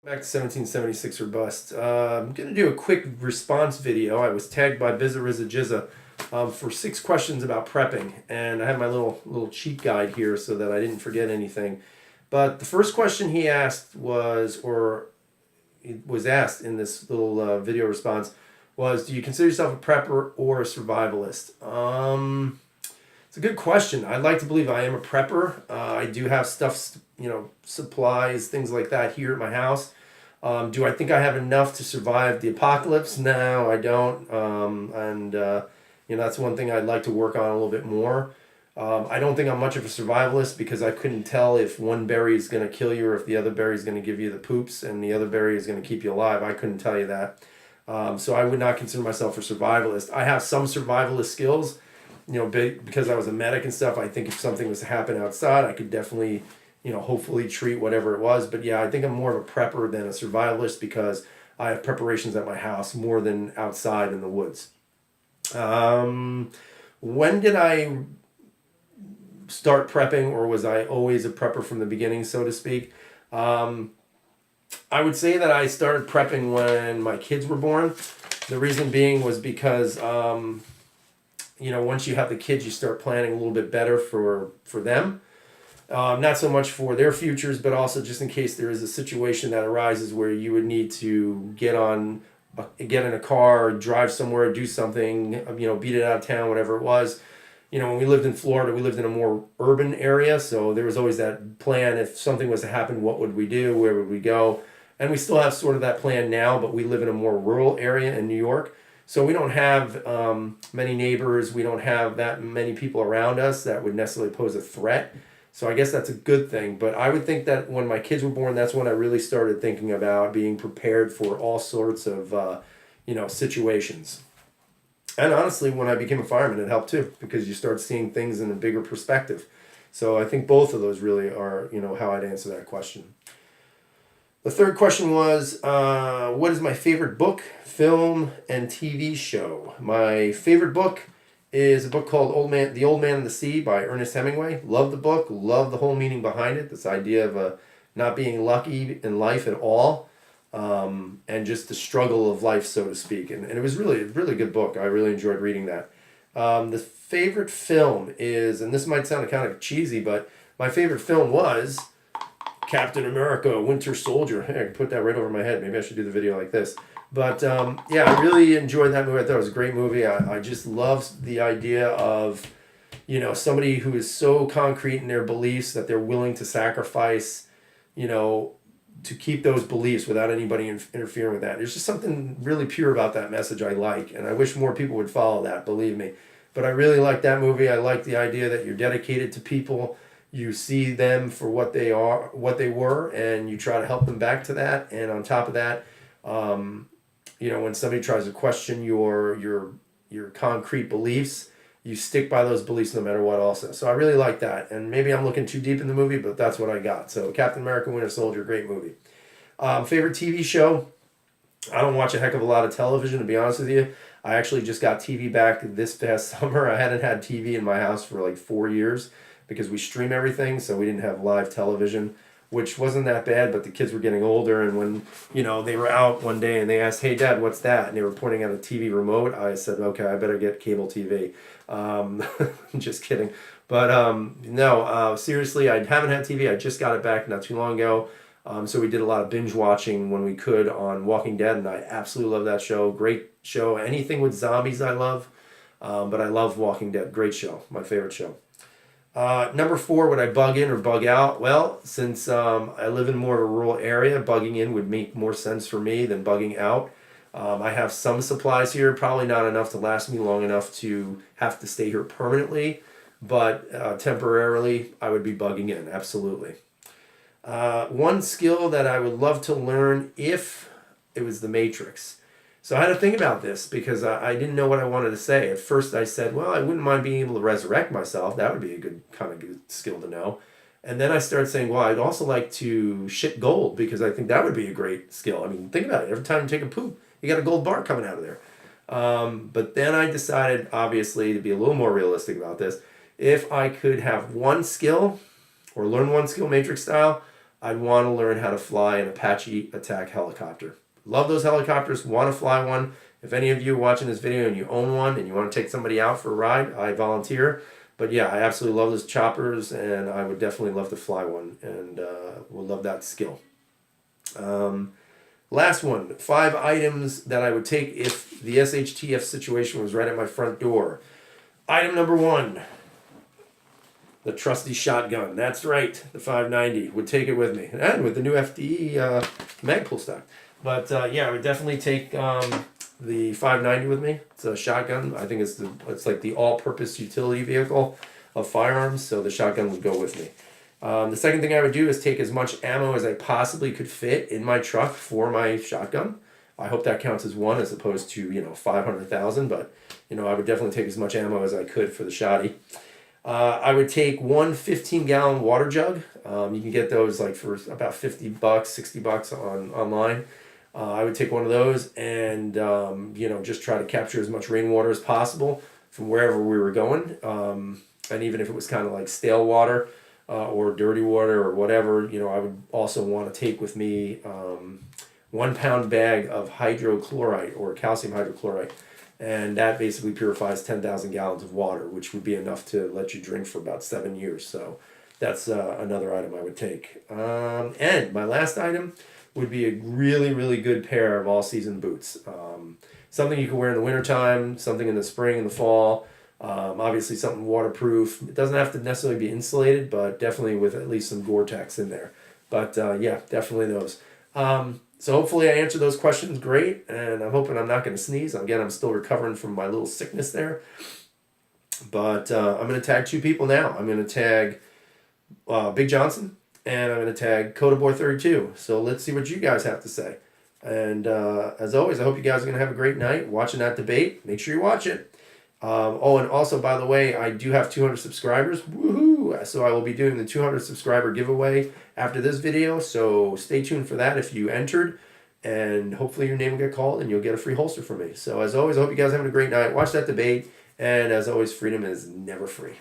Back to 1776 or bust. I'm going to do a quick response video. I was tagged by Bizza Rizza Jizza for 6 questions about prepping, and I have my little cheat guide here so that I didn't forget anything. But the first question he asked was, or it was asked in this little video response, was, do you consider yourself a prepper or a survivalist? It's a good question. I'd like to believe I am a prepper. I do have stuff, supplies, things like that here at my house. Do I think I have enough to survive the apocalypse? No, I don't. That's one thing I'd like to work on a little bit more. I don't think I'm much of a survivalist because I couldn't tell if one berry is going to kill you or if the other berry is going to give you the poops and the other berry is going to keep you alive. I couldn't tell you that. So I would not consider myself a survivalist. I have some survivalist skills, because I was a medic and stuff. I think if something was to happen outside, I could definitely, hopefully treat whatever it was. But yeah, I think I'm more of a prepper than a survivalist because I have preparations at my house more than outside in the woods. When did I start prepping, or was I always a prepper from the beginning, so to speak? I would say that I started prepping when my kids were born. The reason being was because, once you have the kids, you start planning a little bit better for them. Not so much for their futures, but also just in case there is a situation that arises where you would need to get in a car, drive somewhere, do something, beat it out of town, whatever it was. When we lived in Florida, we lived in a more urban area, so there was always that plan. If something was to happen, what would we do? Where would we go? And we still have sort of that plan now, but we live in a more rural area in New York. So we don't have many neighbors. We don't have that many people around us that would necessarily pose a threat. So I guess that's a good thing. But I would think that when my kids were born, that's when I really started thinking about being prepared for all sorts of, situations. And honestly, when I became a fireman, it helped too, because you start seeing things in a bigger perspective. So I think both of those really are, how I'd answer that question. The third question was, what is my favorite book, film, and TV show? My favorite book is a book called The Old Man and the Sea by Ernest Hemingway. Love the book, love the whole meaning behind it, this idea of not being lucky in life at all. And just the struggle of life, so to speak. And it was really a really good book. I really enjoyed reading that. The favorite film is, and this might sound kind of cheesy, but my favorite film was Captain America, Winter Soldier. Hey, I can put that right over my head. Maybe I should do the video like this. But I really enjoyed that movie. I thought it was a great movie. I just loved the idea of, somebody who is so concrete in their beliefs that they're willing to sacrifice, to keep those beliefs without anybody interfering with that. There's just something really pure about that message I like, and I wish more people would follow that, believe me. But I really like that movie. I like the idea that you're dedicated to people, you see them for what they are, what they were, and you try to help them back to that. And on top of that, when somebody tries to question your concrete beliefs, you stick by those beliefs no matter what also. So I really like that. And maybe I'm looking too deep in the movie, but that's what I got. So Captain America, Winter Soldier, great movie. Favorite TV show? I don't watch a heck of a lot of television, to be honest with you. I actually just got TV back this past summer. I hadn't had TV in my house for like 4 years because we stream everything, so we didn't have live television, which wasn't that bad, but the kids were getting older, and when, they were out one day and they asked, "Hey, Dad, what's that?" And they were pointing at a TV remote, I said, "Okay, I better get cable TV." Just kidding. But no, seriously, I haven't had TV. I just got it back not too long ago. So we did a lot of binge watching when we could on Walking Dead, and I absolutely love that show. Great show. Anything with zombies I love, but I love Walking Dead. Great show. My favorite show. Number 4, would I bug in or bug out? Well, since I live in more of a rural area, bugging in would make more sense for me than bugging out. I have some supplies here, probably not enough to last me long enough to have to stay here permanently, but temporarily I would be bugging in, absolutely. One skill that I would love to learn if it was the Matrix. So I had to think about this because I didn't know what I wanted to say. At first I said, well, I wouldn't mind being able to resurrect myself. That would be a good skill to know. And then I started saying, well, I'd also like to shit gold because I think that would be a great skill. I mean, think about it. Every time you take a poop, you got a gold bar coming out of there. But then I decided, obviously, to be a little more realistic about this. If I could have one skill or learn one skill Matrix style, I'd want to learn how to fly an Apache attack helicopter. Love those helicopters, want to fly one. If any of you are watching this video and you own one and you want to take somebody out for a ride, I volunteer. But yeah, I absolutely love those choppers, and I would definitely love to fly one, and would love that skill. Last one, 5 items that I would take if the SHTF situation was right at my front door. Item number 1, the trusty shotgun. That's right, the 590. Would take it with me, and with the new FDE Magpul stock. But yeah, I would definitely take the 590 with me. It's a shotgun. I think it's like the all-purpose utility vehicle of firearms, so the shotgun would go with me. The second thing I would do is take as much ammo as I possibly could fit in my truck for my shotgun. I hope that counts as one as opposed to 500,000, but I would definitely take as much ammo as I could for the shotty. I would take one 15-gallon water jug. You can get those like for about $50, $60 online. I would take one of those and just try to capture as much rainwater as possible from wherever we were going. And even if it was kind of like stale water or dirty water or whatever, I would also want to take with me 1 pound bag of hydrochloride or calcium hydrochloride. And that basically purifies 10,000 gallons of water, which would be enough to let you drink for about 7 years. So that's another item I would take. And my last item would be a really, really good pair of all-season boots. Something you can wear in the wintertime, something in the spring and the fall. Obviously something waterproof. It doesn't have to necessarily be insulated, but definitely with at least some Gore-Tex in there. But yeah, definitely those. So hopefully I answered those questions great, and I'm hoping I'm not going to sneeze. Again, I'm still recovering from my little sickness there. But I'm going to tag 2 people now. I'm going to tag Big Johnson, and I'm going to tag Kotaboy 32. So let's see what you guys have to say. And as always, I hope you guys are going to have a great night watching that debate. Make sure you watch it. Oh, and also, by the way, I do have 200 subscribers. Woohoo! So I will be doing the 200 subscriber giveaway after this video. So stay tuned for that if you entered. And hopefully your name will get called and you'll get a free holster from me. So as always, I hope you guys are having a great night. Watch that debate. And as always, freedom is never free.